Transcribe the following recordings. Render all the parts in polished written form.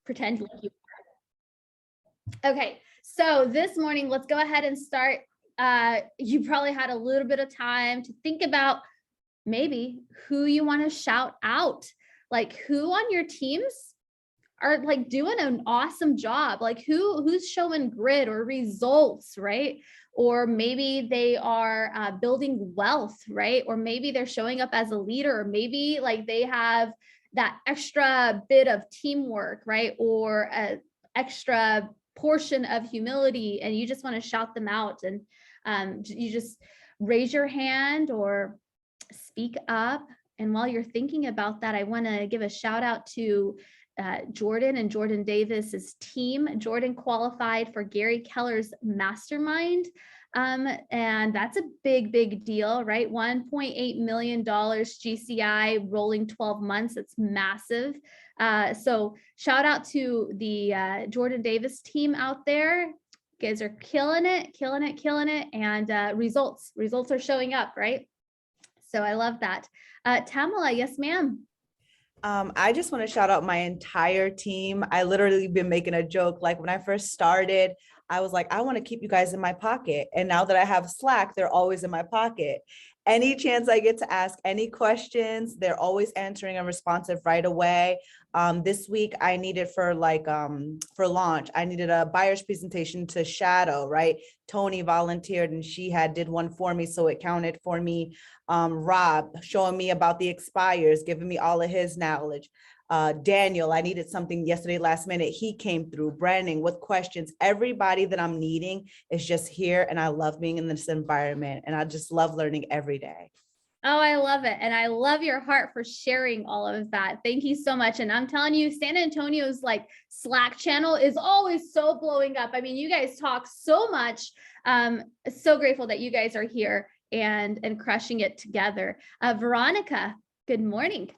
pretend like you are. Okay, so this morning, let's go ahead and start. You probably had a little bit of time to think about maybe who you want to shout out, like who on your teams are like doing an awesome job, like who's showing grit or results, right? Or maybe they are building wealth, right? Or maybe they're showing up as a leader, or maybe like they have that extra bit of teamwork, right? Or an extra portion of humility, and you just want to shout them out, and you just raise your hand or speak up. And while you're thinking about that, I want to give a shout out to Jordan and Jordan Davis's team. Jordan qualified for Gary Keller's mastermind. And that's a big deal, right? $1.8 million GCI rolling 12 months. It's massive. So shout out to the Jordan Davis team out there. You guys are killing it. And results are showing up, right? So I love that. Tamala, yes, ma'am. I just want to shout out my entire team. I literally been making a joke. Like when I first started, I was like, I want to keep you guys in my pocket. And now that I have Slack, they're always in my pocket. Any chance I get to ask any questions, they're always answering and responsive right away. This week I needed for launch, I needed a buyer's presentation to shadow, right? Tony volunteered and she did one for me, so it counted for me. Rob showing me about the expires, giving me all of his knowledge. Daniel, I needed something yesterday last minute. He came through. Branding with questions. Everybody that I'm needing is just here, and I love being in this environment, and I just love learning every day. Oh, I love it. And I love your heart for sharing all of that. Thank you so much. And I'm telling you, San Antonio's like Slack channel is always so blowing up. I mean, you guys talk so much. So grateful that you guys are here and crushing it together. Veronica, good morning.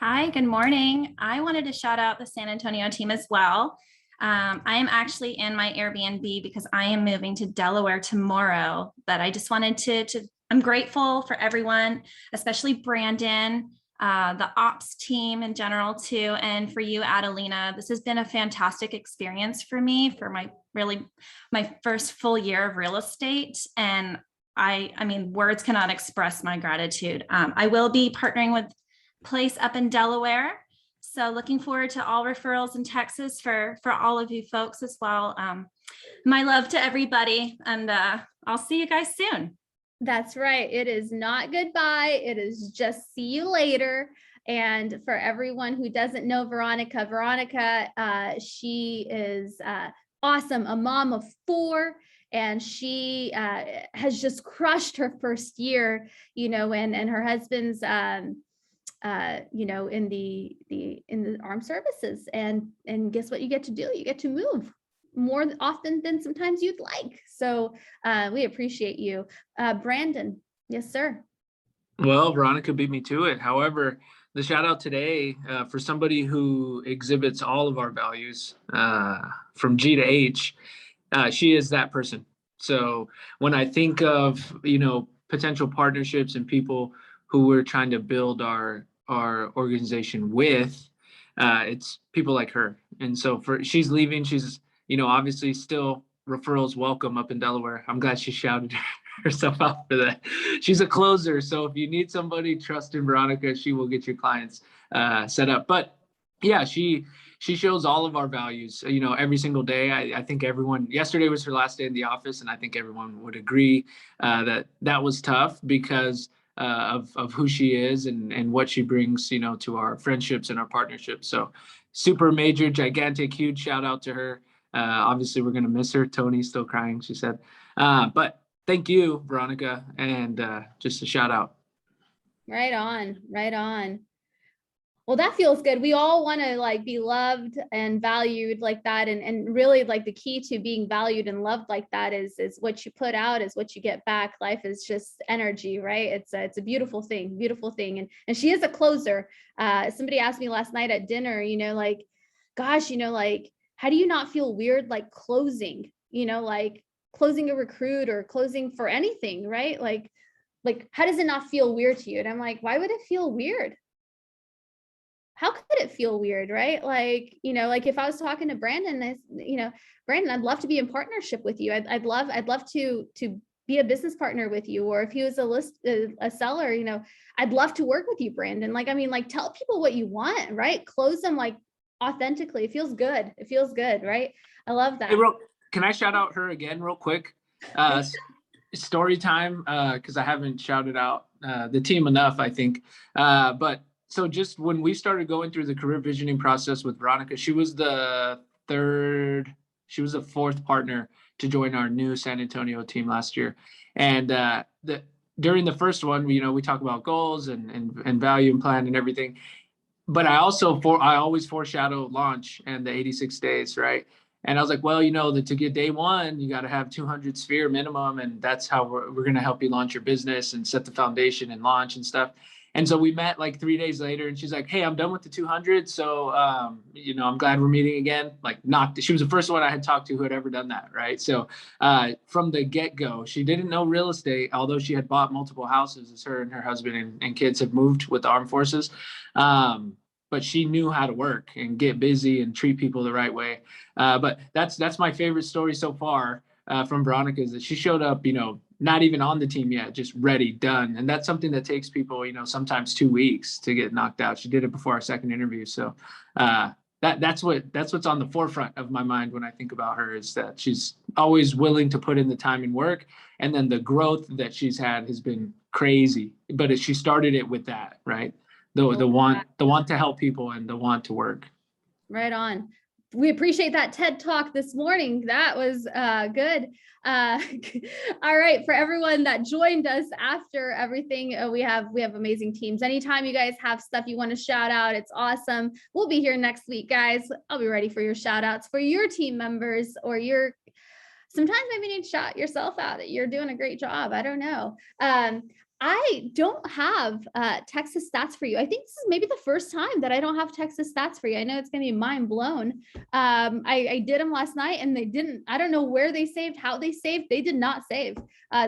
Hi, good morning. I wanted to shout out the San Antonio team as well. I am actually in my Airbnb because I am moving to Delaware tomorrow, but I just wanted to I'm grateful for everyone, especially Brandon, the ops team in general too, and for you, Adelina. This has been a fantastic experience for me for my first full year of real estate. And I mean, words cannot express my gratitude. I will be partnering with place up in Delaware. So looking forward to all referrals in Texas for all of you folks as well. My love to everybody, and I'll see you guys soon. That's right. It is not goodbye. It is just see you later. And for everyone who doesn't know Veronica, she is awesome, a mom of 4. And she has just crushed her first year, and her husband's in the armed services, and guess what you get to do? You get to move more often than sometimes you'd like. So we appreciate you. Brandon, yes, sir. Well, Veronica beat me to it. However, the shout out today for somebody who exhibits all of our values from G to H, she is that person. So when I think of, potential partnerships and people who we're trying to build our organization with, it's people like her. And so she's leaving, she's, obviously still referrals welcome up in Delaware. I'm glad she shouted herself out for that. She's a closer. So if you need somebody, trust in Veronica, she will get your clients set up. But yeah, she shows all of our values, every single day. I think everyone, yesterday was her last day in the office, and I think everyone would agree that was tough because of who she is and what she brings, to our friendships and our partnerships. So super major, gigantic, huge shout out to her. Obviously, we're going to miss her. Tony's still crying, she said. But thank you, Veronica, and just a shout out. Right on. Well, that feels good. We all want to be loved and valued like that. And really the key to being valued and loved like that is what you put out is what you get back. Life is just energy, right? It's a beautiful thing. And she is a closer. Somebody asked me last night at dinner, gosh, how do you not feel weird closing, closing a recruit or closing for anything, right? Like how does it not feel weird to you? And I'm like, why would it feel weird? how could it feel weird, right? Like, like if I was talking to Brandon, Brandon, I'd love to be in partnership with you. I'd love to be a business partner with you. Or if he was a seller, I'd love to work with you, Brandon. Like, tell people what you want, right? Close them like authentically. It feels good. It feels good, right? I love that. Hey, can I shout out her again real quick? Story time, because I haven't shouted out the team enough, I think. But so just when we started going through the career visioning process with Veronica, she was the fourth partner to join our new San Antonio team last year. And during the first one, we talk about goals and value and plan and everything. But I always foreshadow launch and the 86 days, right? And I was like, well, that to get day one, you got to have 200 sphere minimum. And that's how we're going to help you launch your business and set the foundation and launch and stuff. And so we met like 3 days later and she's like, hey, I'm done with the 200. So, I'm glad we're meeting again. Like she was the first one I had talked to who had ever done that. Right. So from the get-go, she didn't know real estate, although she had bought multiple houses as her and her husband and kids have moved with the armed forces. But she knew how to work and get busy and treat people the right way. But that's my favorite story so far from Veronica, is that she showed up, not even on the team yet, just ready, done. And that's something that takes people, sometimes 2 weeks to get knocked out. She did it before our second interview. So that's what's on the forefront of my mind when I think about her, is that she's always willing to put in the time and work. And then the growth that she's had has been crazy, but she started it with that, right? The want to help people and the want to work. Right on. We appreciate that TED Talk this morning. That was good. All right, for everyone that joined us after everything, we have amazing teams. Anytime you guys have stuff you want to shout out, it's awesome. We'll be here next week, guys. I'll be ready for your shout outs for your team members, or sometimes maybe you need to shout yourself out. You're doing a great job. I don't know. I don't have Texas stats for you. I think this is maybe the first time that I don't have Texas stats for you. I know it's going to be mind blown. I did them last night and they didn't. I don't know where they saved, how they saved. They did not save.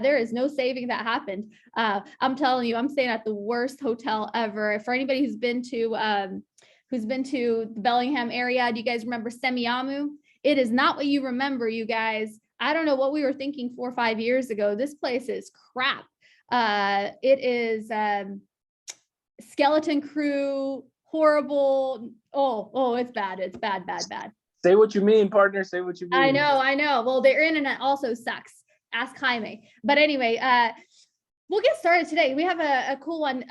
There is no saving that happened. I'm telling you, I'm staying at the worst hotel ever. For anybody who's been to the Bellingham area, do you guys remember Semiahmoo? It is not what you remember, you guys. I don't know what we were thinking 4 or 5 years ago. This place is crap. It is skeleton crew, horrible. Oh, it's bad. It's bad. Say what you mean, partner. Say what you mean. I know. Well, their internet also sucks. Ask Jaime. But anyway, we'll get started today. We have a cool one.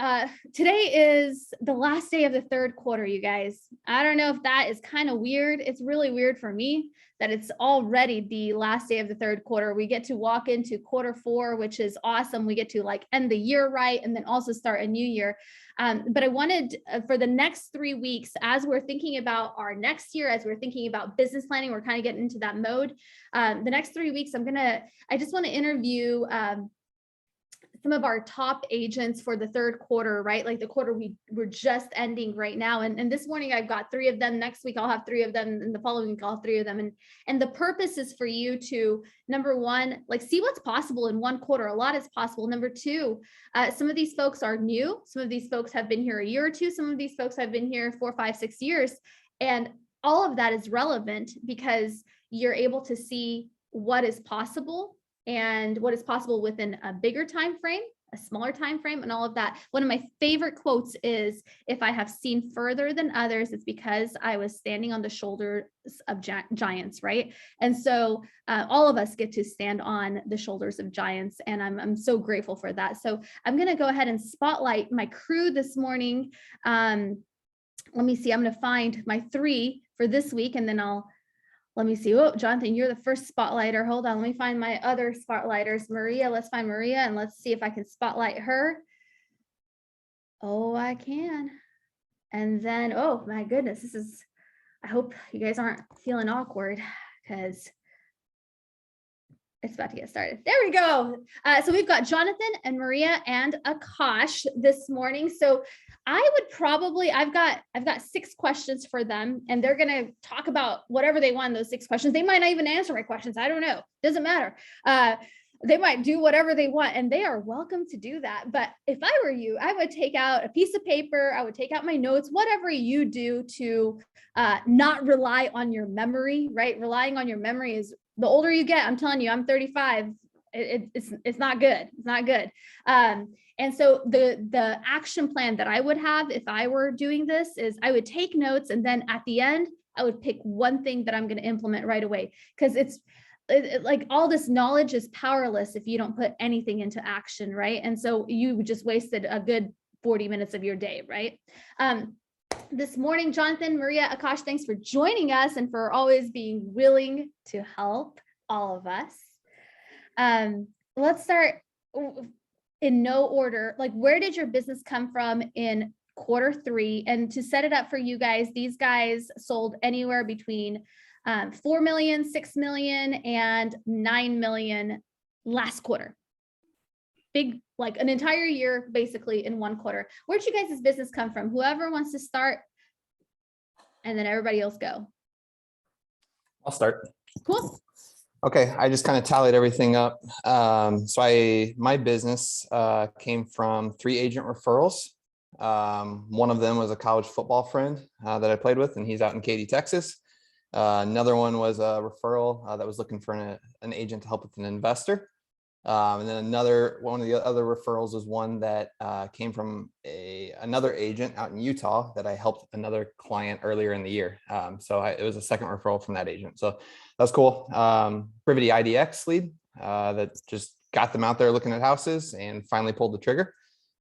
Today is the last day of the third quarter, you guys. I don't know if that is kind of weird. It's really weird for me that it's already the last day of the third quarter. We get to walk into quarter four, which is awesome. We get to end the year right and then also start a new year. But I wanted for the next 3 weeks, as we're thinking about our next year, as we're thinking about business planning, we're kind of getting into that mode. The next 3 weeks, I just want to interview some of our top agents for the third quarter, right? Like the quarter we're just ending right now. And this morning I've got 3 of them. Next week I'll have 3 of them, and the following week I'll have 3 of them. And the purpose is for you to, number one, see what's possible in one quarter. A lot is possible. Number two, some of these folks are new. Some of these folks have been here a year or two. Some of these folks have been here 4, 5, 6 years. And all of that is relevant because you're able to see what is possible and what is possible within a bigger time frame, a smaller time frame, and all of that. One of my favorite quotes is, if I have seen further than others, it's because I was standing on the shoulders of giants, right? And so all of us get to stand on the shoulders of giants, and I'm so grateful for that. So I'm going to go ahead and spotlight my crew this morning. Let me see, I'm going to find my 3 for this week, and then let me see. Oh, Jonathan, you're the first spotlighter. Hold on. Let me find my other spotlighters. Maria, let's find Maria and let's see if I can spotlight her. Oh, I can. And then, oh my goodness, I hope you guys aren't feeling awkward because it's about to get started. There we go. So we've got Jonathan and Maria and Akash this morning. So I've got 6 questions for them, and they're going to talk about whatever they want in those 6 questions. They might not even answer my questions. I don't know. Doesn't matter. they might do whatever they want, and they are welcome to do that. But if I were you, I would take out a piece of paper, I would take out my notes, whatever you do to not rely on your memory, right? Relying on your memory is, the older you get, I'm telling you, I'm 35. It's not good. It's not good. And so the action plan that I would have if I were doing this is I would take notes, and then at the end, I would pick one thing that I'm going to implement right away. Because it's like all this knowledge is powerless if you don't put anything into action, right? And so you just wasted a good 40 minutes of your day, right? This morning, Jonathan, Maria, Akash, thanks for joining us and for always being willing to help all of us. Let's start in no order. Like, where did your business come from in Q3? And to set it up for you guys, these guys sold anywhere between 4 million, 6 million, and 9 million last quarter. Big, like an entire year, basically in one quarter. Where'd you guys' business come from? Whoever wants to start, and then everybody else go. I'll start. Cool. Okay, I just kind of tallied everything up. My business came from 3 agent referrals. One of them was a college football friend that I played with, and he's out in Katy, Texas. Another one was a referral that was looking for an agent to help with an investor. And then one of the other referrals was one that came from another agent out in Utah that I helped another client earlier in the year. It was a second referral from that agent. So that was cool. Privity IDX lead that just got them out there looking at houses and finally pulled the trigger.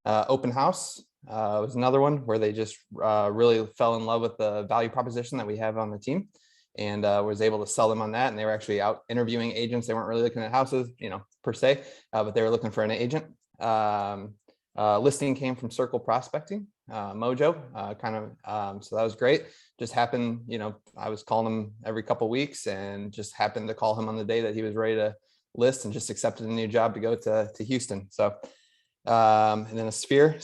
Open house was another one where they just really fell in love with the value proposition that we have on the team, and was able to sell them on that. And they were actually out interviewing agents. They weren't really looking at houses, per se, but they were looking for an agent. Listing came from Circle Prospecting, Mojo, so that was great. Just happened, I was calling him every couple of weeks and just happened to call him on the day that he was ready to list, and just accepted a new job to go to Houston. So, and then a Sphere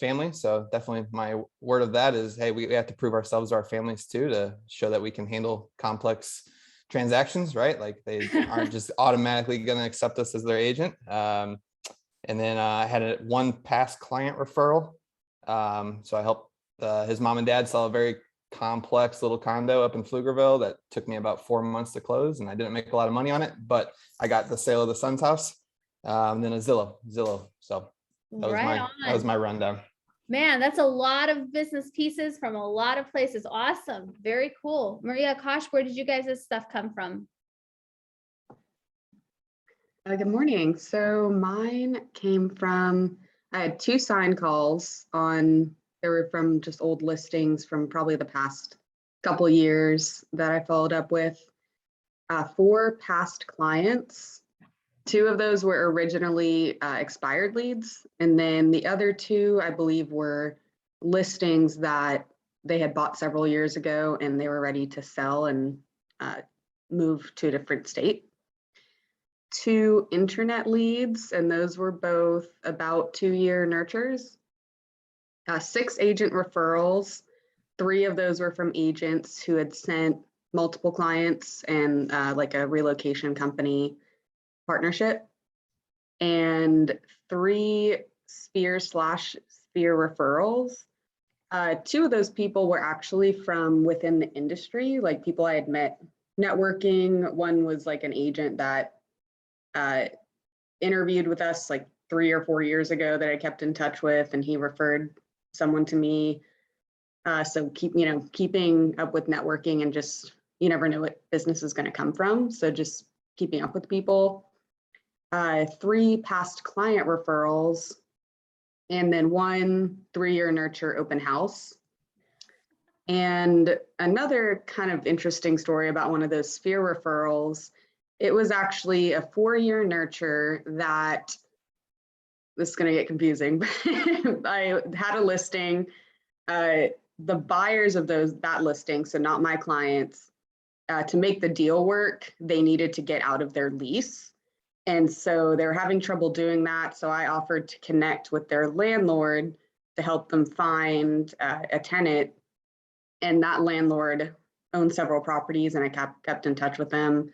family. So definitely my word of that is, hey, we have to prove ourselves to our families too, to show that we can handle complex transactions, right? Like they aren't just automatically going to accept us as their agent. And then I had one past client referral. So I helped his mom and dad sell a very complex little condo up in Pflugerville that took me about 4 months to close, and I didn't make a lot of money on it, but I got the sale of the son's house. And then a Zillow. So that was my rundown. Man, that's a lot of business pieces from a lot of places. Awesome. Very cool. Maria, Akash, where did you guys' stuff come from? Good morning. So mine came from, I had 2 sign calls they were from just old listings from probably the past couple years that I followed up with. 4 past clients. 2 of those were originally expired leads. And then the other 2, I believe, were listings that they had bought several years ago and they were ready to sell and move to a different state. 2 internet leads, and those were both about 2-year nurtures. 6 agent referrals. 3 of those were from agents who had sent multiple clients and like a relocation company partnership, and 3 Sphere/Sphere referrals. 2 of those people were actually from within the industry, like people I had met networking. One was like an agent that interviewed with us like 3 or 4 years ago that I kept in touch with, and he referred someone to me. So keeping up with networking, and just, you never know what business is going to come from. So just keeping up with people. 3 past client referrals, and then 1 3-year nurture open house. And another kind of interesting story about one of those Sphere referrals, it was actually a 4-year nurture that, this is going to get confusing, but I had a listing. The buyers of that listing, so not my clients, to make the deal work, they needed to get out of their lease. And so they were having trouble doing that. So I offered to connect with their landlord to help them find a tenant. And that landlord owned several properties, and I kept in touch with them.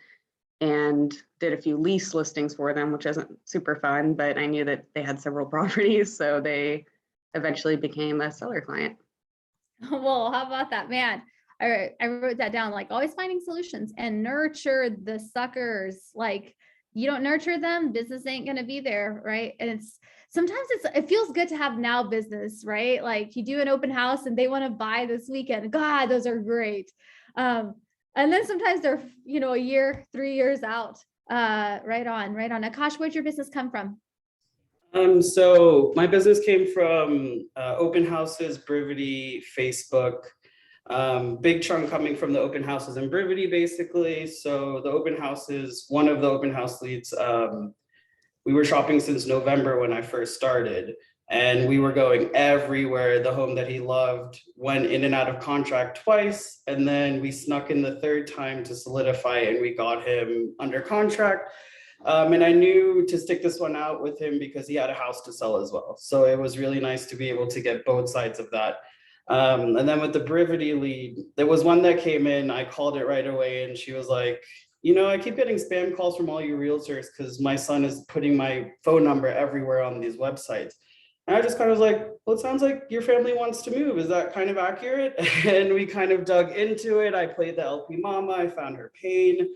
and did a few lease listings for them, which isn't super fun, but I knew that they had several properties, so they eventually became a seller client. Well, how about that, man? I wrote that down, like always finding solutions and nurture the suckers. Like you don't nurture them, business ain't going to be there. Right. And sometimes it feels good to have now business, right? Like you do an open house and they want to buy this weekend. God, those are great. And then sometimes they're, a year, 3 years out. Right on. Akash, where'd your business come from? So my business came from open houses, Brivity, Facebook. Big chunk coming from the open houses in Brivity, basically. So the open houses, one of the open house leads, we were shopping since November when I first started, and we were going everywhere. The home that he loved went in and out of contract twice, and then we snuck in the third time to solidify, and we got him under contract. And I knew to stick this one out with him because he had a house to sell as well. So it was really nice to be able to get both sides of that. And then with the Brivity lead, there was one that came in, I called it right away, and she was like, I keep getting spam calls from all you realtors because my son is putting my phone number everywhere on these websites. And I just kind of was like, well, it sounds like your family wants to move. Is that kind of accurate? And we kind of dug into it. I played the LP mama, I found her pain.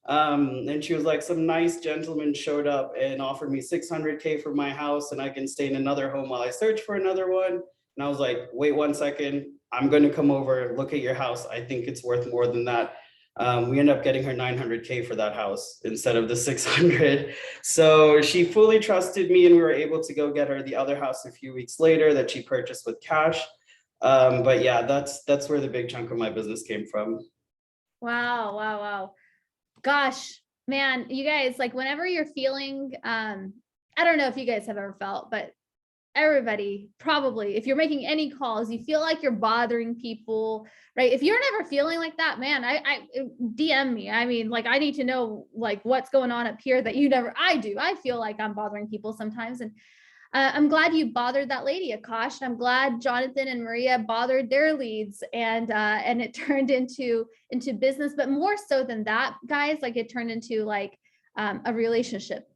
And she was like, some nice gentleman showed up and offered me $600K for my house and I can stay in another home while I search for another one. And I was like, wait 1 second, I'm going to come over, look at your house. I think it's worth more than that. We ended up getting her $900K for that house instead of the 600. So she fully trusted me and we were able to go get her the other house a few weeks later that she purchased with cash. But yeah, that's where the big chunk of my business came from. Wow. Gosh, man, you guys, like whenever you're feeling, I don't know if you guys have ever felt, but everybody probably, if you're making any calls, you feel like you're bothering people, right? If you're never feeling like that, man, I DM me. I mean, like, I need to know like what's going on up here that I do. I feel like I'm bothering people sometimes. And I'm glad you bothered that lady, Akash. I'm glad Jonathan and Maria bothered their leads and it turned into business, but more so than that, guys, like it turned into like a relationship,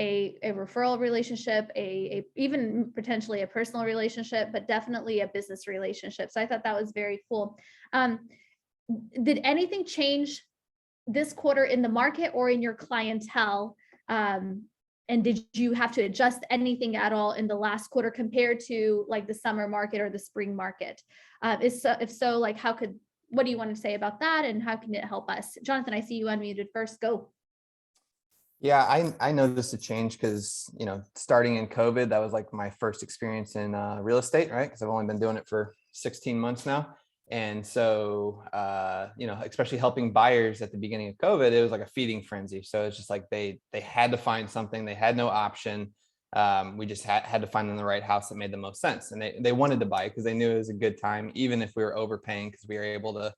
a referral relationship, a even potentially a personal relationship, but definitely a business relationship. So I thought that was very cool. Did anything change this quarter in the market or in your clientele? And did you have to adjust anything at all in the last quarter compared to like the summer market or the spring market? If so, like what do you want to say about that and how can it help us? Jonathan, I see you unmuted first, go. Yeah, I noticed a change because, starting in COVID, that was like my first experience in real estate, right? Because I've only been doing it for 16 months now. And so, especially helping buyers at the beginning of COVID, it was like a feeding frenzy. So it's just like they had to find something. They had no option. We just had to find them the right house that made the most sense. And they wanted to buy because they knew it was a good time, even if we were overpaying, because we were able to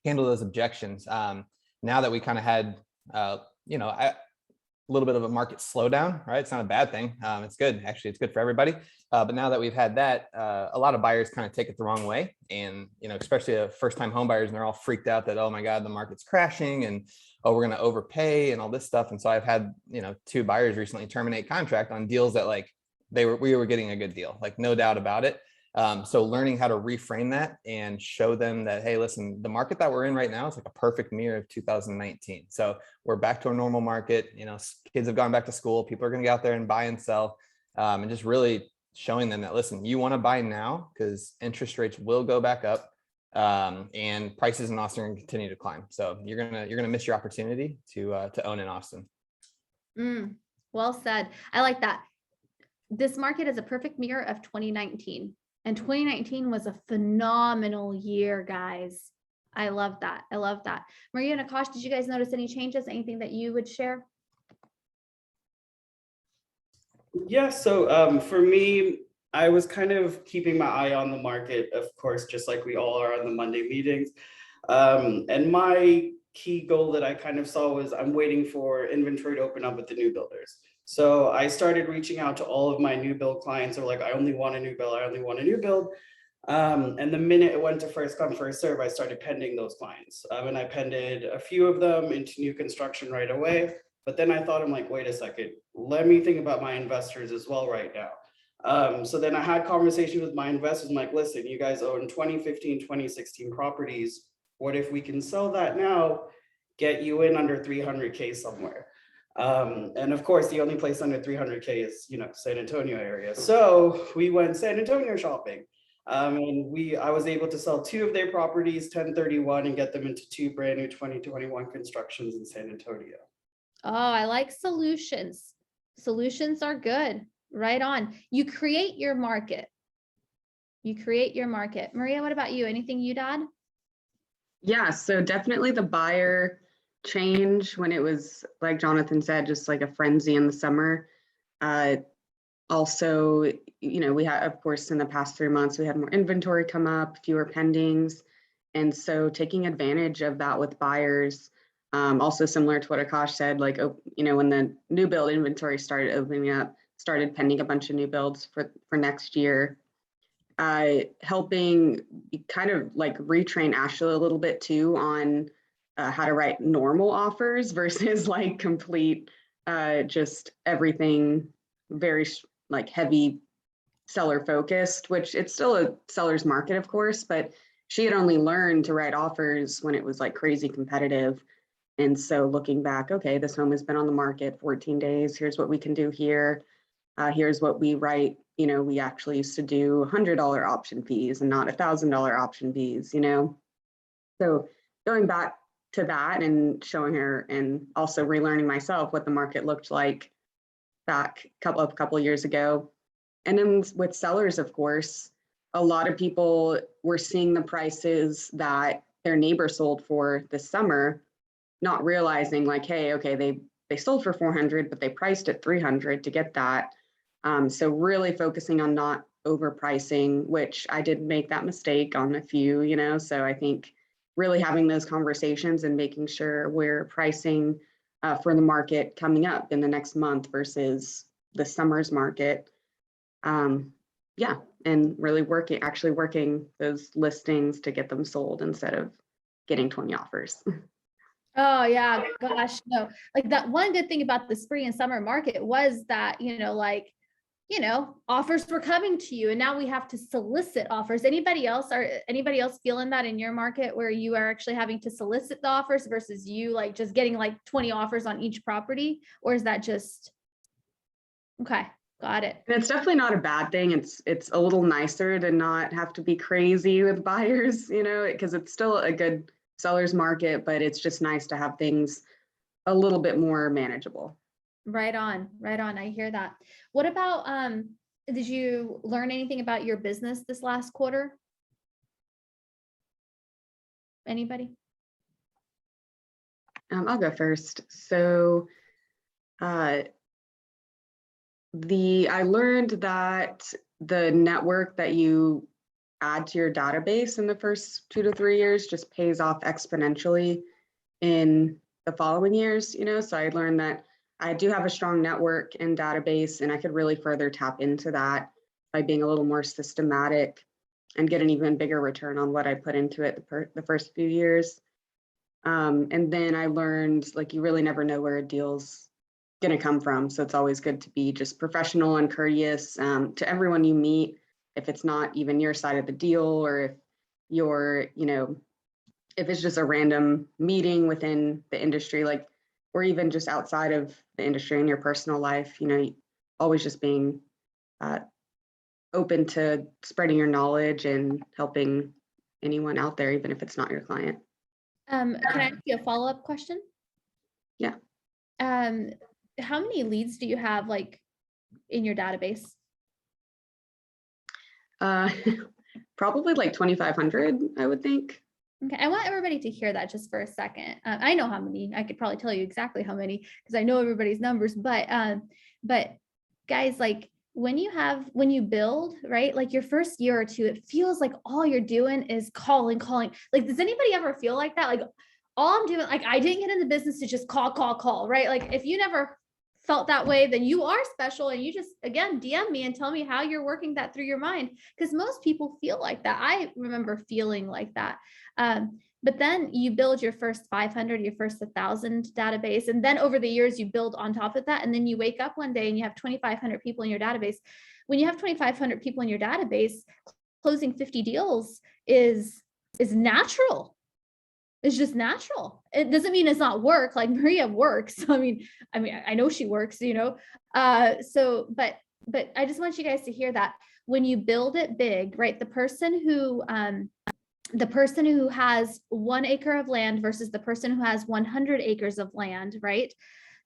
handle those objections. Now that we kind of had, a little bit of a market slowdown, right? It's not a bad thing. It's good. Actually, it's good for everybody. But now that we've had that, a lot of buyers kind of take it the wrong way. And, especially first-time home buyers, and they're all freaked out that, oh my God, the market's crashing and, oh, we're going to overpay and all this stuff. And so I've had, 2 buyers recently terminate contract on deals that like we were getting a good deal, like no doubt about it. So learning how to reframe that and show them that, hey, listen, the market that we're in right now is like a perfect mirror of 2019. So we're back to a normal market. Kids have gone back to school. People are going to get out there and buy and sell, and just really showing them that, listen, you want to buy now because interest rates will go back up, and prices in Austin are going to continue to climb. So you're gonna miss your opportunity to own in Austin. Well said. I like that. This market is a perfect mirror of 2019. And 2019 was a phenomenal year, guys. I love that. Maria and Akash, did you guys notice any changes? Anything that you would share? Yeah, so for me, I was kind of keeping my eye on the market, of course, just like we all are on the Monday meetings. And my key goal that I kind of saw was I'm waiting for inventory to open up with the new builders. So I started reaching out to all of my new build clients. They're like, I only want a new build. And the minute it went to first come, first serve, I started pending those clients. And I pended a few of them into new construction right away. But then I thought, I'm like, wait a second, let me think about my investors as well right now. So then I had conversations with my investors. I'm like, listen, you guys own 2015, 2016 properties. What if we can sell that now, get you in under 300K somewhere? And of course, the only place under 300K is, San Antonio area. So we went San Antonio shopping. And I was able to sell 2 of their properties, 1031, and get them into 2 brand new 2021 constructions in San Antonio. Oh, I like solutions. Solutions are good. Right on. You create your market. You create your market. Maria, what about you? Anything you'd add? Yeah, so definitely the buyer change when it was, like Jonathan said, just like a frenzy in the summer. Also, we had, of course, in the past 3 months, we had more inventory come up, fewer pendings. And so taking advantage of that with buyers, also similar to what Akash said, like, when the new build inventory started opening up, started pending a bunch of new builds for next year. Helping kind of like retrain Ashley a little bit too on how to write normal offers versus like complete, just everything very like heavy seller focused, which it's still a seller's market, of course, but she had only learned to write offers when it was like crazy competitive. And so looking back, okay, this home has been on the market 14 days. Here's what we can do here. Here's what we write. We actually used to do $100 option fees and not $1,000 option fees, So going back to that and showing her, and also relearning myself what the market looked like back a couple years ago. And then with sellers, of course, a lot of people were seeing the prices that their neighbor sold for this summer, not realizing like, hey, okay, they sold for 400, but they priced at 300 to get that. So really focusing on not overpricing, which I did make that mistake on a few, so I think really having those conversations and making sure we're pricing for the market coming up in the next month versus the summer's market. Yeah, and really actually working those listings to get them sold instead of getting 20 offers. Oh yeah, gosh, no. Like that one good thing about the spring and summer market was that, offers were coming to you, and now we have to solicit offers. Anybody else feeling that in your market where you are actually having to solicit the offers versus you like just getting like 20 offers on each property? Or is that just, okay, got it. And it's definitely not a bad thing. It's a little nicer to not have to be crazy with buyers, because it's still a good seller's market, but it's just nice to have things a little bit more manageable. Right on. I hear that. What about, did you learn anything about your business this last quarter? Anybody? I'll go first. So, I learned that the network that you add to your database in the first 2 to 3 years just pays off exponentially in the following years, so I learned that I do have a strong network and database, and I could really further tap into that by being a little more systematic and get an even bigger return on what I put into it the first few years. And then I learned like you really never know where a deal's going to come from. So it's always good to be just professional and courteous to everyone you meet, if it's not even your side of the deal, or if you're, if it's just a random meeting within the industry, like, or even just outside of the industry in your personal life, always just being open to spreading your knowledge and helping anyone out there, even if it's not your client. Can I ask you a follow-up question? Yeah. How many leads do you have like in your database? Probably like 2,500, I would think. Okay, I want everybody to hear that just for a second. I know how many. I could probably tell you exactly how many because I know everybody's numbers. But guys, like when you build, right? Like your first year or two, it feels like all you're doing is calling. Like, does anybody ever feel like that? Like all I'm doing, like I didn't get in the business to just call, right? Like if you never felt that way, then you are special. And you just, again, DM me and tell me how you're working that through your mind. Because most people feel like that. I remember feeling like that. But then you build your first 500, your first 1,000 database. And then over the years, you build on top of that. And then you wake up one day and you have 2,500 people in your database. When you have 2,500 people in your database, closing 50 deals is natural. It's just natural. It doesn't mean it's not work. Like Maria works. I mean, I know she works, you know. But I just want you guys to hear that when you build it big, right? The person who has 1 acre of land versus the person who has 100 acres of land, right?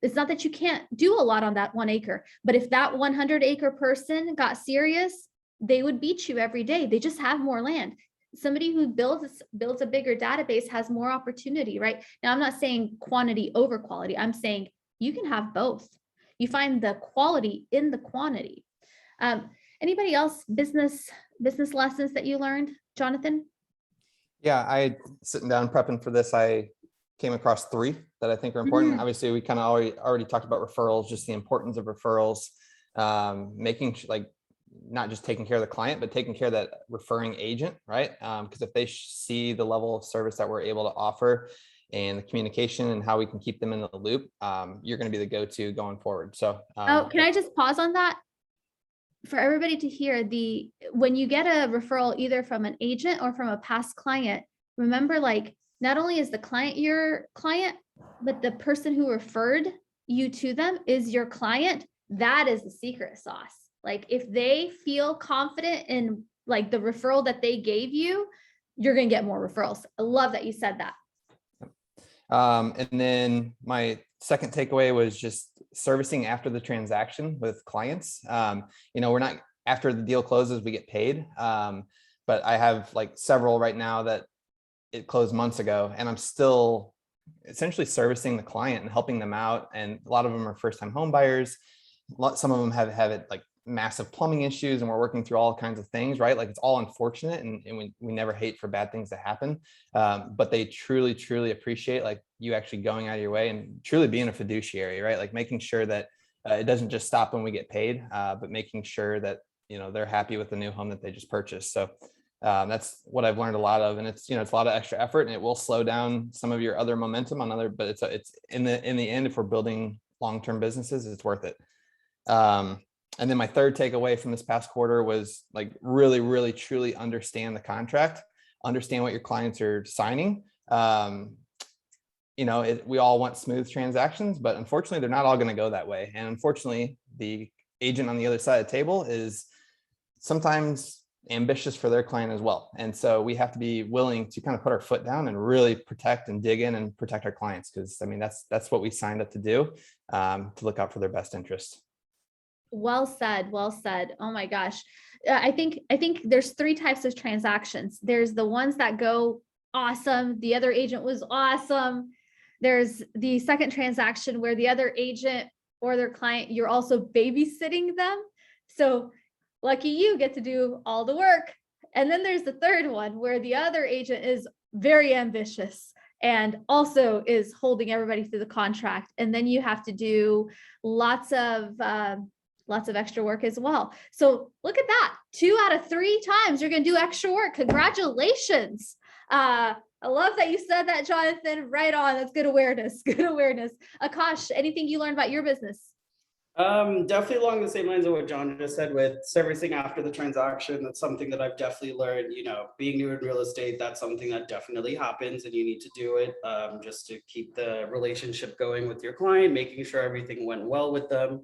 It's not that you can't do a lot on that 1 acre, but if that 100 acre person got serious, they would beat you every day. They just have more land. Somebody who builds a bigger database has more opportunity, right? Now, I'm not saying quantity over quality. I'm saying you can have both. You find the quality in the quantity. Anybody else business lessons that you learned, Jonathan? Yeah, sitting down prepping for this, I came across 3 that I think are important. Obviously, we kind of already talked about referrals, just the importance of referrals, making like not just taking care of the client, but taking care of that referring agent, right? Because if they see the level of service that we're able to offer and the communication and how we can keep them in the loop, you're going to be the go-to going forward. So, can I just pause on that? For everybody to hear, when you get a referral either from an agent or from a past client, remember, like, not only is the client your client, but the person who referred you to them is your client. That is the secret sauce. Like, if they feel confident in like the referral that they gave you, you're going to get more referrals. I love that you said that. And then my second takeaway was just servicing after the transaction with clients. We're not, after the deal closes, we get paid. But I have like several right now that it closed months ago, and I'm still essentially servicing the client and helping them out. And a lot of them are first-time home buyers. Some of them have it like massive plumbing issues, and we're working through all kinds of things, right? Like, it's all unfortunate, and we never hate for bad things to happen. But they truly, truly appreciate like you actually going out of your way and truly being a fiduciary, right? Like making sure that it doesn't just stop when we get paid, but making sure that, they're happy with the new home that they just purchased. So that's what I've learned a lot of, and it's a lot of extra effort, and it will slow down some of your other momentum on other, but it's in the end, if we're building long-term businesses, it's worth it. And then my third takeaway from this past quarter was like really, really, truly understand the contract, understand what your clients are signing. We all want smooth transactions, but unfortunately, they're not all going to go that way. And unfortunately, the agent on the other side of the table is sometimes ambitious for their client as well. And so we have to be willing to kind of put our foot down and really protect and dig in and protect our clients. Because that's what we signed up to do, to look out for their best interest. Well said. Well said. Oh my gosh. I think there's 3 types of transactions. There's the ones that go awesome. The other agent was awesome. There's the second transaction where the other agent or their client, you're also babysitting them. So lucky you get to do all the work. And then there's the third one where the other agent is very ambitious and also is holding everybody through the contract. And then you have to do lots of extra work as well. So look at that. 2 out of 3 times you're going to do extra work. Congratulations. I love that you said that, Jonathan. Right on. That's good awareness. Good awareness. Akash, anything you learned about your business? Definitely along the same lines of what John just said with servicing after the transaction. That's something that I've definitely learned, being new in real estate, that's something that definitely happens, and you need to do it just to keep the relationship going with your client, making sure everything went well with them.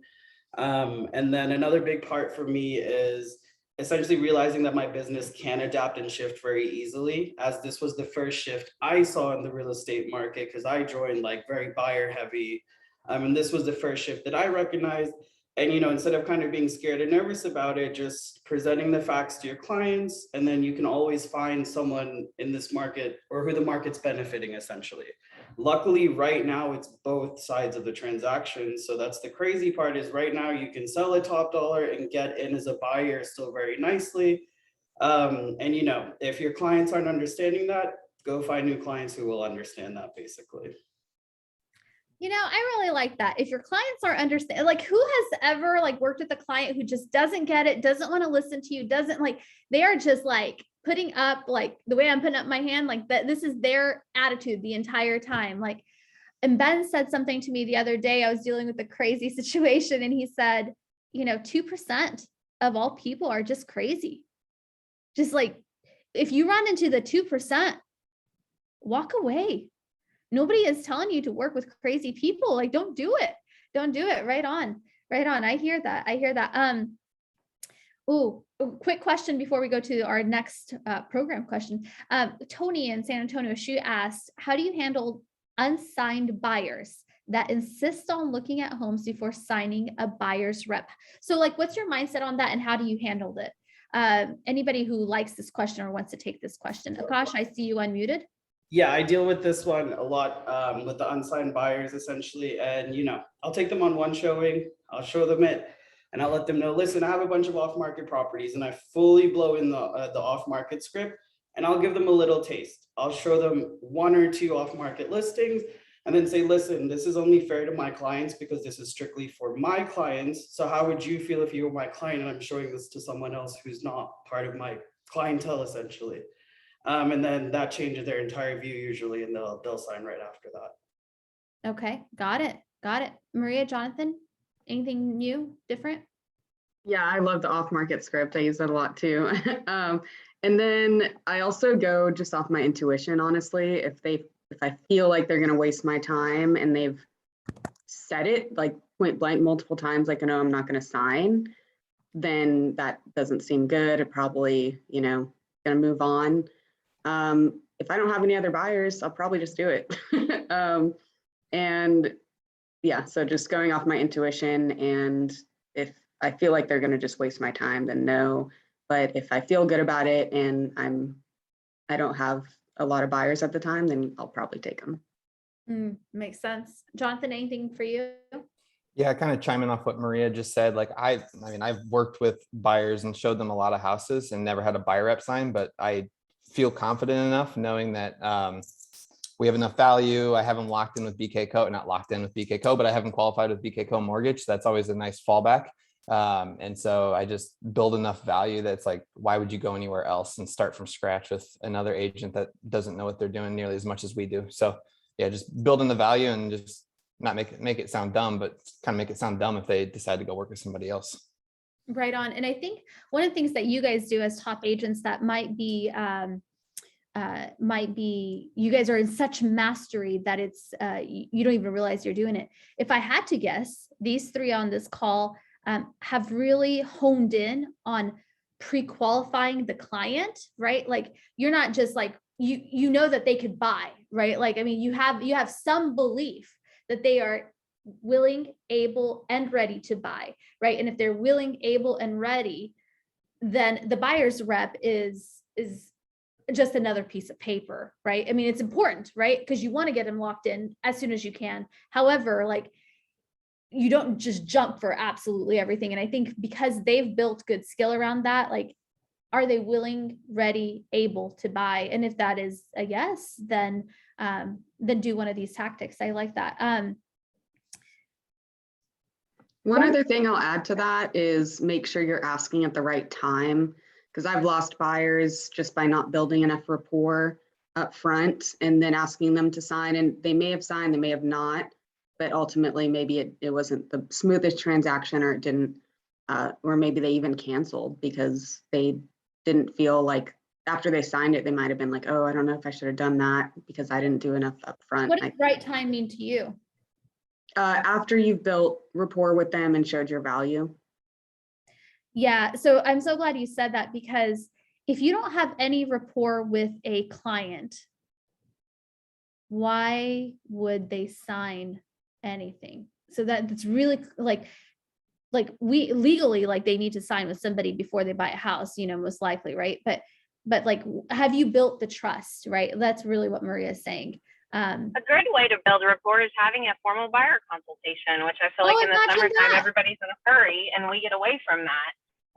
And then another big part for me is essentially realizing that my business can adapt and shift very easily, as this was the first shift I saw in the real estate market, because I joined like very buyer heavy. And this was the first shift that I recognized. And, instead of kind of being scared and nervous about it, just presenting the facts to your clients, and then you can always find someone in this market or who the market's benefiting essentially. Luckily, right now, it's both sides of the transaction. So that's the crazy part, is right now you can sell a top dollar and get in as a buyer still very nicely. And, if your clients aren't understanding that, go find new clients who will understand that, basically. You know, I really like that. If your clients are understand, like who has ever like worked with a client who just doesn't get it, doesn't want to listen to you, doesn't like, they are just like putting up like the way I'm putting up my hand, like that. This is their attitude the entire time. Like, and Ben said something to me the other day. I was dealing with a crazy situation and he said, you know, 2% of all people are just crazy. Just like, if you run into the 2%, walk away. Nobody is telling you to work with crazy people. Like, don't do it. Don't do it. Right on. Right on. I hear that. I hear that. Oh, quick question before we go to our next program question. Tony in San Antonio, she asked, how do you handle unsigned buyers that insist on looking at homes before signing a buyer's rep? So like, what's your mindset on that and how do you handle it? Anybody who likes this question or wants to take this question? Akash, I see you unmuted. Yeah, I deal with this one a lot with the unsigned buyers essentially. And, you know, I'll take them on one showing, I'll show them it, and I'll let them know, listen, I have a bunch of off-market properties and I fully blow in the off-market script and I'll give them a little taste. I'll show them 1 or 2 off-market listings and then say, listen, this is only fair to my clients because this is strictly for my clients. So how would you feel if you were my client and I'm showing this to someone else who's not part of my clientele essentially? And then that changes their entire view usually, and they'll sign right after that. Okay, got it. Got it. Maria, Jonathan, anything new, different? Yeah, I love the off-market script. I use that a lot too. And then I also go just off my intuition, honestly. If I feel like they're gonna waste my time and they've said it like point blank multiple times, like, no, I'm not gonna sign, then that doesn't seem good. It probably, you know, gonna move on. If I don't have any other buyers, I'll probably just do it. And yeah, so just going off my intuition, and if I feel like they're going to just waste my time, then no. But if I feel good about it and I don't have a lot of buyers at the time, then I'll probably take them. Makes sense. Jonathan, anything for you? Yeah, kind of chiming off what Maria just said. Like I mean, I've worked with buyers and showed them a lot of houses and never had a buyer rep sign, but I feel confident enough knowing that we have enough value. I have them locked in with BK Co, not locked in with BK Co, but I have them qualified with BK Co mortgage. That's always a nice fallback. And so I just build enough value that's like, why would you go anywhere else and start from scratch with another agent that doesn't know what they're doing nearly as much as we do? So yeah, just building the value and just not make it sound dumb, but kind of make it sound dumb if they decide to go work with somebody else. Right on. And I think one of the things that you guys do as top agents that might be you guys are in such mastery that it's you don't even realize you're doing it. If I had to guess, these 3 on this call have really honed in on pre-qualifying the client, right? Like you're not just like you know that they could buy, right? Like, I mean, you have some belief that they are willing, able, and ready to buy, right? And if they're willing, able, and ready, then the buyer's rep is just another piece of paper, right? I mean, it's important, right? Because you want to get them locked in as soon as you can. However, like you don't just jump for absolutely everything. And I think because they've built good skill around that, like, are they willing, ready, able to buy? And if that is a yes, then do one of these tactics. I like that. One other thing I'll add to that is make sure you're asking at the right time, because I've lost buyers just by not building enough rapport up front and then asking them to sign, and they may have signed, they may have not, but ultimately maybe it wasn't the smoothest transaction, or it didn't, or maybe they even canceled because they didn't feel like after they signed it, they might have been like, oh, I don't know if I should have done that because I didn't do enough up front. What does right time mean to you? After you've built rapport with them and showed your value. Yeah, so I'm so glad you said that, because if you don't have any rapport with a client, why would they sign anything? So that's really like we legally, like they need to sign with somebody before they buy a house, you know, most likely, right? But like, have you built the trust, right? That's really what Maria is saying. A great way to build rapport is having a formal buyer consultation, which I feel like in the summertime, everybody's in a hurry and we get away from that.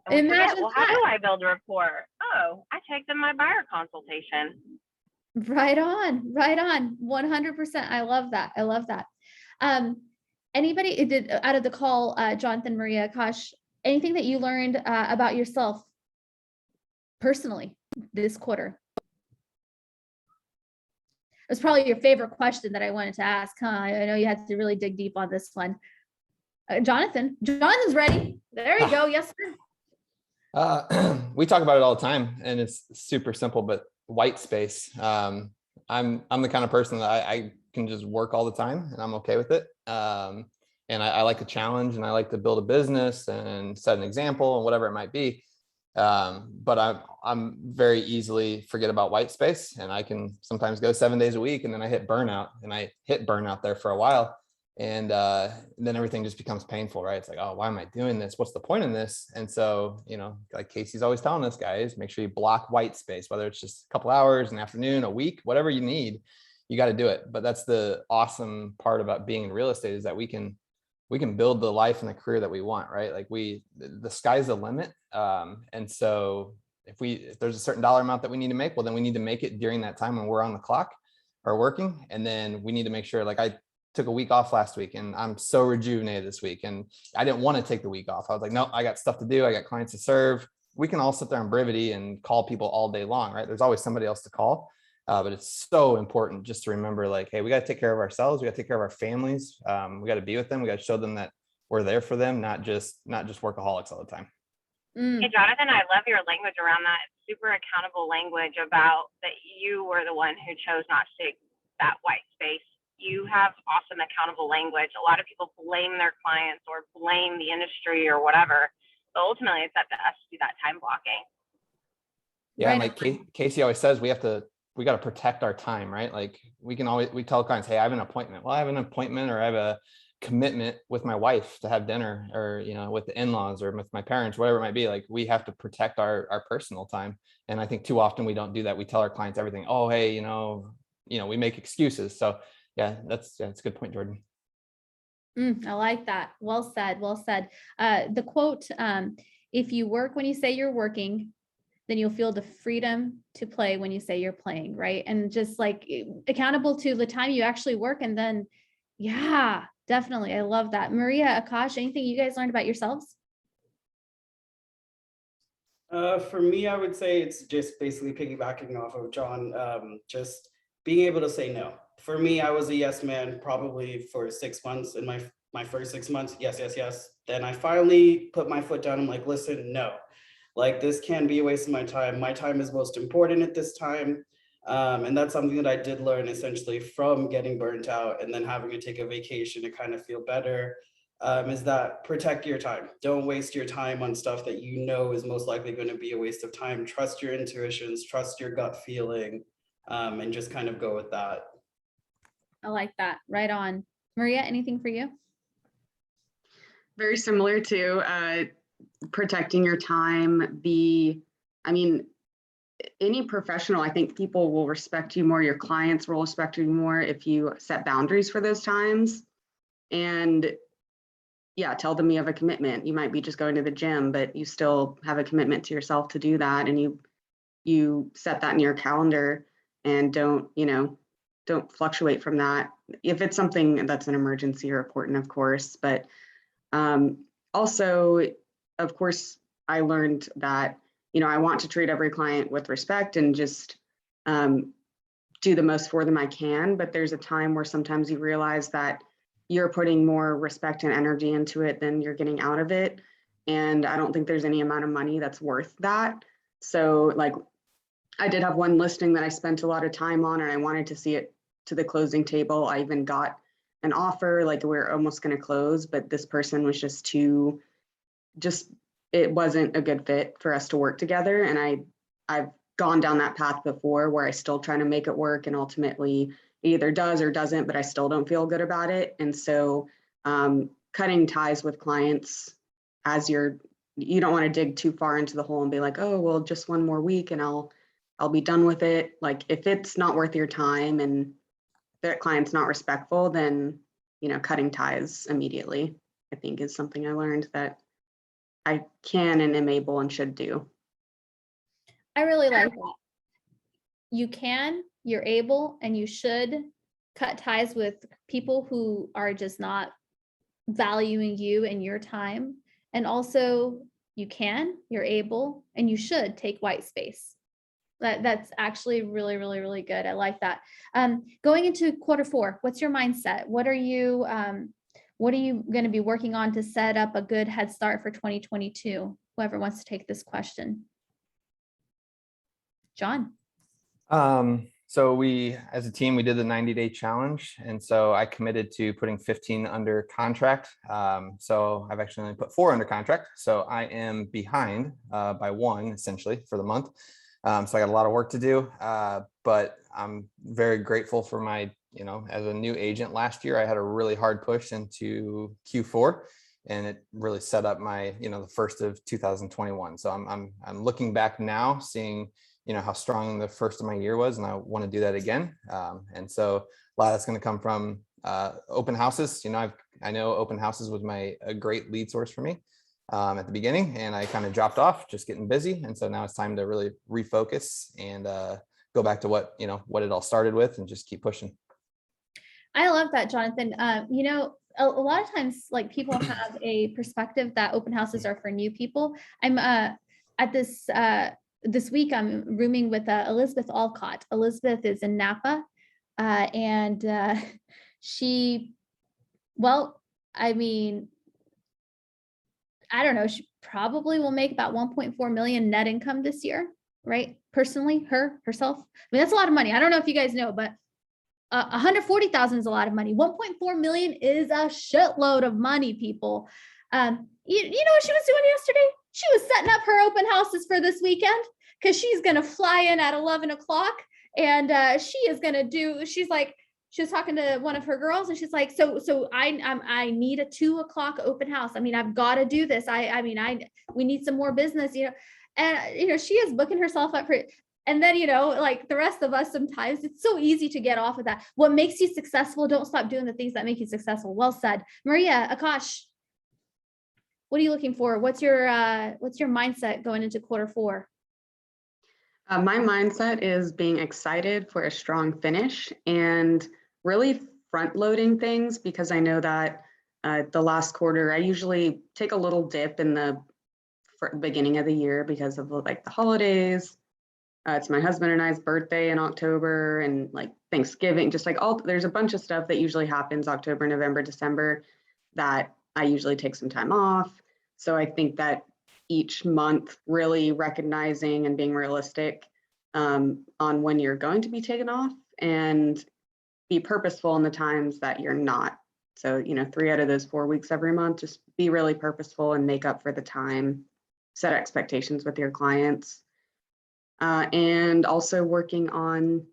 And we forget, well, how do I build rapport? Oh, I take them my buyer consultation. Right on, right on. 100%. I love that. I love that. Anybody did out of the call, Jonathan, Maria, Akash, anything that you learned about yourself personally this quarter? It was probably your favorite question that I wanted to ask, huh? I know you had to really dig deep on this one. Jonathan's ready. There you go. Yes, sir. We talk about it all the time, and it's super simple, but white space. I'm the kind of person that I can just work all the time, and I'm okay with it. And I like a challenge, and I like to build a business and set an example and whatever it might be. But I'm very easily forget about white space, and I can sometimes go 7 days a week, and then I hit burnout, and I hit burnout there for a while. And then everything just becomes painful, right? It's like, oh, why am I doing this? What's the point in this? And so, like Casey's always telling us, guys, make sure you block white space, whether it's just a couple hours, an afternoon, a week, whatever you need, you got to do it. But that's the awesome part about being in real estate, is that we can build the life and the career that we want, right? Like the sky's the limit. And so if there's a certain dollar amount that we need to make, well, then we need to make it during that time when we're on the clock or working. And then we need to make sure, like I took a week off last week, and I'm so rejuvenated this week. And I didn't want to take the week off. I was like, no, I got stuff to do. I got clients to serve. We can all sit there on Brivity and call people all day long, right? There's always somebody else to call. But it's so important just to remember, like, hey, we got to take care of ourselves. We got to take care of our families. We got to be with them. We got to show them that we're there for them, not just workaholics all the time. Hey, Jonathan, I love your language around that. Super accountable language about that you were the one who chose not to take that white space. You have awesome accountable language. A lot of people blame their clients or blame the industry or whatever, but ultimately it's up to us to do that time blocking. Yeah, right. Like Casey always says, we got to protect our time, right? Like we tell clients, hey, I have an appointment. Well, I have an appointment, or I have a commitment with my wife to have dinner, or, with the in-laws or with my parents, whatever it might be. Like we have to protect our personal time. And I think too often we don't do that. We tell our clients everything. Oh, hey, we make excuses. So yeah, that's a good point, Jordan. I like that. Well said. Well said. The quote, if you work when you say you're working, then you'll feel the freedom to play when you say you're playing, right? And just like accountable to the time you actually work. And then, yeah, definitely. I love that. Maria, Akash, anything you guys learned about yourselves? For me, I would say it's just basically piggybacking off of John, just being able to say no. For me, I was a yes man probably for 6 months. In my first 6 months, yes. Then I finally put my foot down. I'm like, listen, no. Like, this can be a waste of my time. My time is most important at this time. And that's something that I did learn essentially from getting burnt out and then having to take a vacation to kind of feel better, is that protect your time. Don't waste your time on stuff that is most likely going to be a waste of time. Trust your intuitions, trust your gut feeling, and just kind of go with that. I like that. Right on. Maria, anything for you? Very similar to protecting your time. Any professional, I think people will respect you more. Your clients will respect you more if you set boundaries for those times. And yeah, tell them you have a commitment. You might be just going to the gym, but you still have a commitment to yourself to do that. And you set that in your calendar, and don't fluctuate from that. If it's something that's an emergency or important, of course, but also, of course, I learned that, I want to treat every client with respect and just do the most for them I can. But there's a time where sometimes you realize that you're putting more respect and energy into it than you're getting out of it. And I don't think there's any amount of money that's worth that. So like, I did have one listing that I spent a lot of time on, and I wanted to see it to the closing table. I even got an offer, like we're almost going to close, but this person was it wasn't a good fit for us to work together. And I've gone down that path before where I still trying to make it work, and ultimately it either does or doesn't, but I still don't feel good about it. And so cutting ties with clients you don't want to dig too far into the hole and be like, oh, well, just one more week and I'll be done with it. Like, if it's not worth your time and that client's not respectful, then, cutting ties immediately, I think, is something I learned that I can and am able and should do. I really like that. You can, you're able, and you should cut ties with people who are just not valuing you and your time. And also you're able, and you should take white space. That's actually really, really, really good. I like that. Going into Q4, what's your mindset? What are you going to be working on to set up a good head start for 2022? Whoever wants to take this question. John. So we, as a team, we did the 90-day challenge. And so I committed to putting 15 under contract. So I've actually only put 4 under contract. So I am behind by 1 essentially for the month. So I got a lot of work to do, but I'm very grateful for my, as a new agent last year, I had a really hard push into Q4, and it really set up my, the first of 2021. So I'm looking back now, seeing, how strong the first of my year was, and I want to do that again. And so a lot of that's going to come from open houses. I know open houses was a great lead source for me at the beginning, and I kind of dropped off, just getting busy. And so now it's time to really refocus and go back to what it all started with, and just keep pushing. I love that, Jonathan. A lot of times, like, people have a perspective that open houses are for new people. I'm at this week, I'm rooming with Elizabeth Alcott. Elizabeth is in Napa, and I don't know, she probably will make about 1.4 million net income this year, right? Personally, herself. That's a lot of money. I don't know if you guys know, but 140,000 is a lot of money. 1.4 million is a shitload of money, people. You know what she was doing yesterday? She was setting up her open houses for this weekend, because she's going to fly in at 11 o'clock, and she was talking to one of her girls, and she's like, so I need a 2 o'clock open house. I've got to do this. We need some more business, and, she is booking herself up for it. And then, like the rest of us, sometimes it's so easy to get off of that. What makes you successful? Don't stop doing the things that make you successful. Well said. Maria, Akash, what are you looking for? What's your mindset going into Q4? My mindset is being excited for a strong finish and really front loading things, because I know that the last quarter, I usually take a little dip in the beginning of the year because of the holidays. It's my husband and I's birthday in October, and Thanksgiving, just there's a bunch of stuff that usually happens October, November, December, that I usually take some time off. So I think that each month really recognizing and being realistic on when you're going to be taken off, and be purposeful in the times that you're not. So, 3 out of those 4 weeks every month, just be really purposeful and make up for the time, set expectations with your clients. And also working on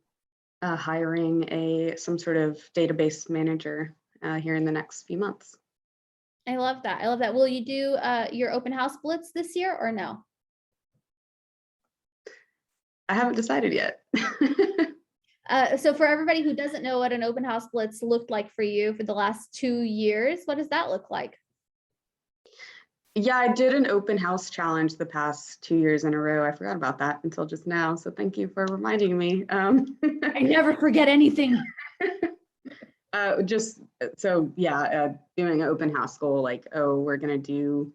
hiring some sort of database manager here in the next few months. I love that. Will you do your open house blitz this year or no? I haven't decided yet. So for everybody who doesn't know what an open house blitz looked like for you for the last 2 years, what does that look like? Yeah, I did an open house challenge the past 2 years in a row. I forgot about that until just now. So thank you for reminding me. I never forget anything. Doing an open house goal, we're going to do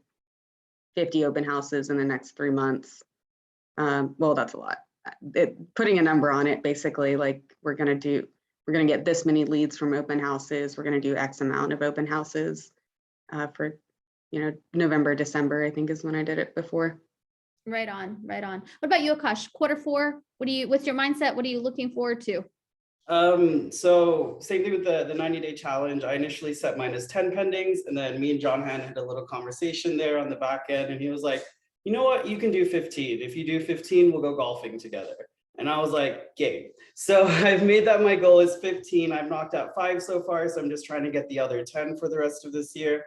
50 open houses in the next 3 months. Well, that's a lot. Putting a number on it, basically, we're going to get this many leads from open houses. We're going to do X amount of open houses for, November, December, I think is when I did it before. Right on. What about you, Akash? Q4, what's your mindset? What are you looking forward to? So same thing with the 90-day challenge. I initially set mine as 10 pendings, and then me and John had a little conversation there on the back end, and he was like, you know what, you can do 15. If you do 15, we'll go golfing together. And I was like, game. So I've made that my goal is 15. I've knocked out 5 so far, so I'm just trying to get the other 10 for the rest of this year.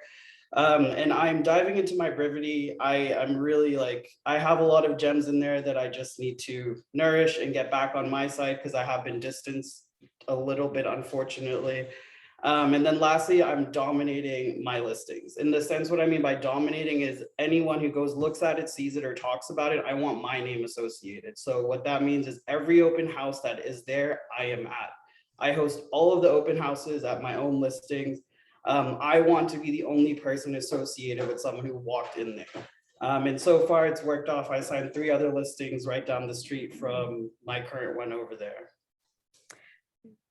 And I'm diving into my brevity. I'm really I have a lot of gems in there that I just need to nourish and get back on my side, because I have been distanced a little bit, unfortunately. And then lastly, I'm dominating my listings. In the sense, what I mean by dominating is anyone who looks at it, sees it, or talks about it, I want my name associated. So what that means is every open house that is there, I am at. I host all of the open houses at my own listings. I want to be the only person associated with someone who walked in there. And so far it's worked off. I signed 3 other listings right down the street from my current one over there.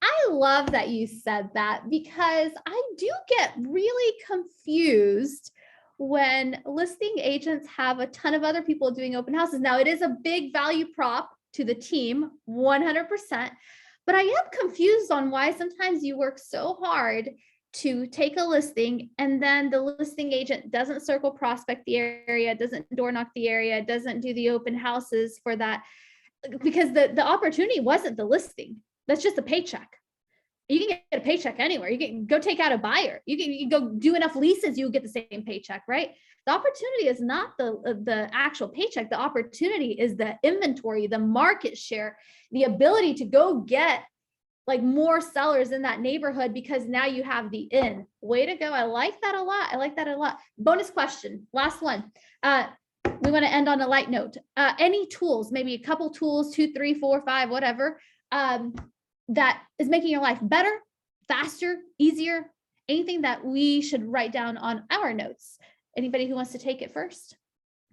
I love that you said that, because I do get really confused when listing agents have a ton of other people doing open houses. Now, it is a big value prop to the team, 100%, but I am confused on why sometimes you work so hard to take a listing and then the listing agent doesn't circle prospect the area, doesn't door knock the area, doesn't do the open houses for that, because the opportunity wasn't the listing. That's just a paycheck. You can get a paycheck anywhere. You can go take out a buyer. You can go do enough leases, you'll get the same paycheck, right? The opportunity is not the actual paycheck. The opportunity is the inventory, the market share, the ability to go get like more sellers in that neighborhood, because now you have the in. Way to go. I like that a lot. I like that a lot. Bonus question, last one. We want to end on a light note. Any tools, maybe a couple tools, 2, 3, 4, 5, whatever, that is making your life better, faster, easier, anything that we should write down on our notes. Anybody who wants to take it first?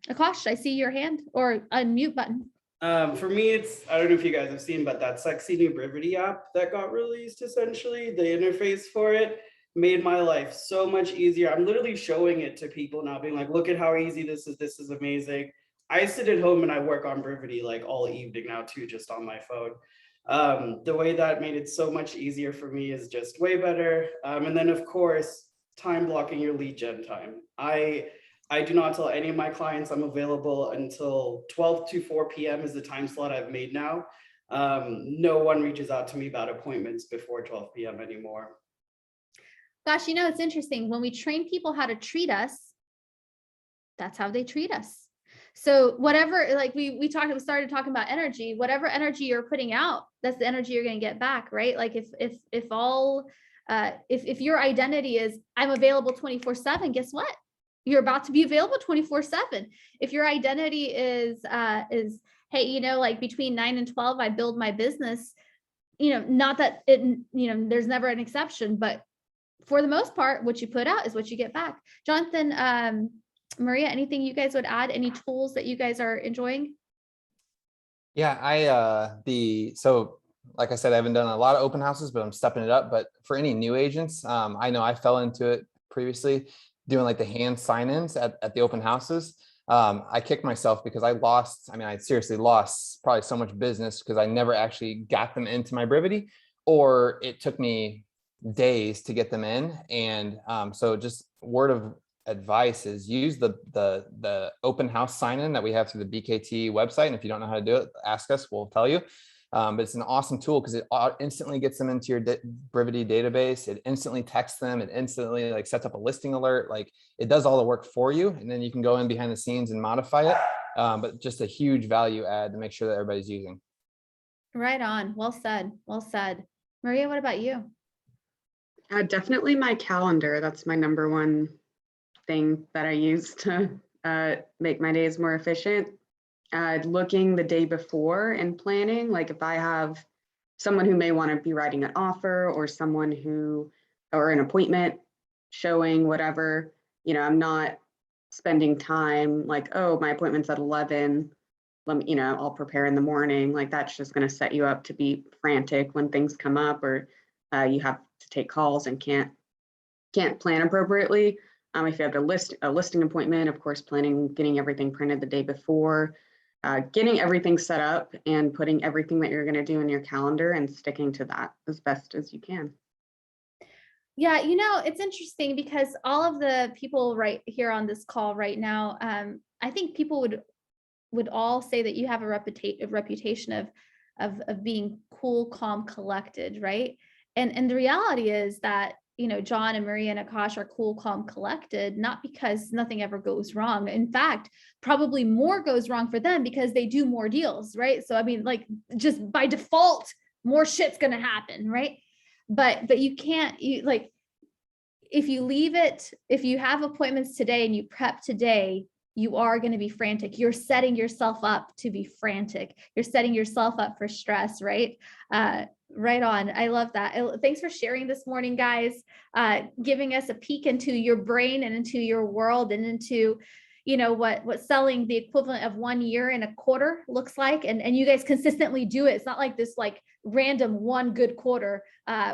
Akash, I see your hand or unmute button. For me, I don't know if you guys have seen, but that sexy new Brivity app that got released, essentially, the interface for it made my life so much easier. I'm literally showing it to people now, being like, look at how easy this is amazing. I sit at home and I work on Brivity like all evening now too, just on my phone. The way that made it so much easier for me is just way better. And then of course, time blocking your lead gen time. I do not tell any of my clients I'm available until 12 to 4 p.m. is the time slot I've made now. No one reaches out to me about appointments before 12 p.m. anymore. Gosh, you know, it's interesting. When we train people how to treat us, that's how they treat us. So whatever, like we started talking about energy, whatever energy you're putting out, that's the energy you're going to get back, right? Like if your identity is I'm available 24/7, guess what? You're about to be available 24/7. If your identity is, hey, you know, like between 9 and 12, I build my business, you know, not that it, you know, there's never an exception, but for the most part, what you put out is what you get back. Jonathan, Maria, anything you guys would add? Any tools that you guys are enjoying? Yeah, so like I said, I haven't done a lot of open houses, but I'm stepping it up. But for any new agents, I know I fell into it previously, doing like the hand sign-ins at the open houses. I kicked myself because I seriously lost probably so much business because I never actually got them into my Brivity, or it took me days to get them in. And so just word of advice is use the open house sign-in that we have through the BKT website. And if you don't know how to do it, ask us, we'll tell you. But it's an awesome tool because it instantly gets them into your Brivity database. It instantly texts them. It instantly like sets up a listing alert. Like it does all the work for you. And then you can go in behind the scenes and modify it. But just a huge value add to make sure that everybody's using. Right on. Well said. Well said. Maria, what about you? Definitely my calendar. That's my number one thing that I use to make my days more efficient. Looking the day before and planning, like if I have someone who may want to be writing an offer or or an appointment showing, whatever, you know, I'm not spending time like, oh, my appointment's at 11. Let me, you know, I'll prepare in the morning. Like that's just going to set you up to be frantic when things come up or you have to take calls and can't plan appropriately. If you have a listing appointment, of course, getting everything printed the day before, getting everything set up and putting everything that you're going to do in your calendar and sticking to that as best as you can. Yeah, you know, it's interesting because all of the people right here on this call right now, I think people would all say that you have a reputation of being cool, calm, collected, right? And the reality is that, you know, John and Maria and Akash are cool, calm, collected, not because nothing ever goes wrong. In fact, probably more goes wrong for them because they do more deals, right? So, I mean, like just by default, more shit's going to happen, right? But if you leave it, if you have appointments today and you prep today, you are going to be frantic. You're setting yourself up to be frantic. You're setting yourself up for stress, right? Right on. I love that. Thanks for sharing this morning, guys, giving us a peek into your brain and into your world and into, you know, what selling the equivalent of 1 year and a quarter looks like. And you guys consistently do it. It's not like this like random one good quarter,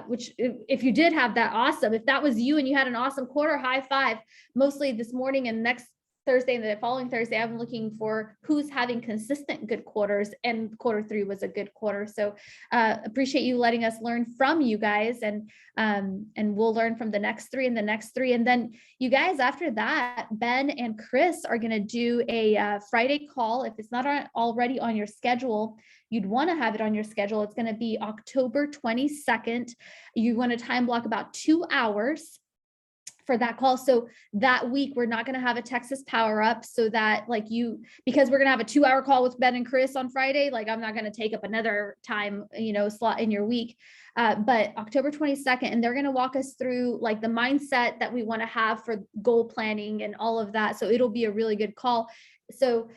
which if you did have that, awesome. If that was you and you had an awesome quarter, high five. Mostly this morning and next Thursday and the following Thursday, I'm looking for who's having consistent good quarters, and Q3 was a good quarter. So appreciate you letting us learn from you guys, and we'll learn from the next three and the next three. And then you guys, after that, Ben and Chris are going to do a Friday call. If it's not already on your schedule, you'd want to have it on your schedule. It's going to be October 22nd. You want to time block about 2 hours for that call. So that week, we're not going to have a Texas Power Up, so that like because we're going to have a 2-hour call with Ben and Chris on Friday, like I'm not going to take up another time, slot in your week. But October 22nd, and they're going to walk us through like the mindset that we want to have for goal planning and all of that. So it'll be a really good call. So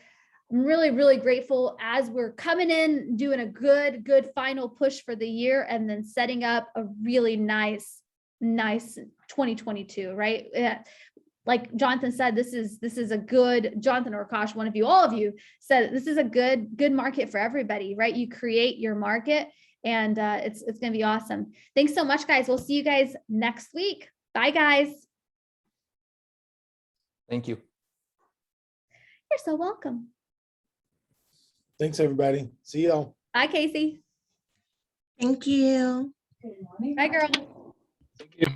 I'm really, really grateful as we're coming in, doing a good final push for the year, and then setting up a really nice 2022, right? Yeah. Like Jonathan said, this is a good, Jonathan or Akash, one of you, all of you said, this is a good market for everybody, right? You create your market, and it's going to be awesome. Thanks so much, guys. We'll see you guys next week. Bye, guys. Thank you. You're so welcome. Thanks, everybody. See y'all. Bye, Casey. Thank you. Bye, girl. Thank you.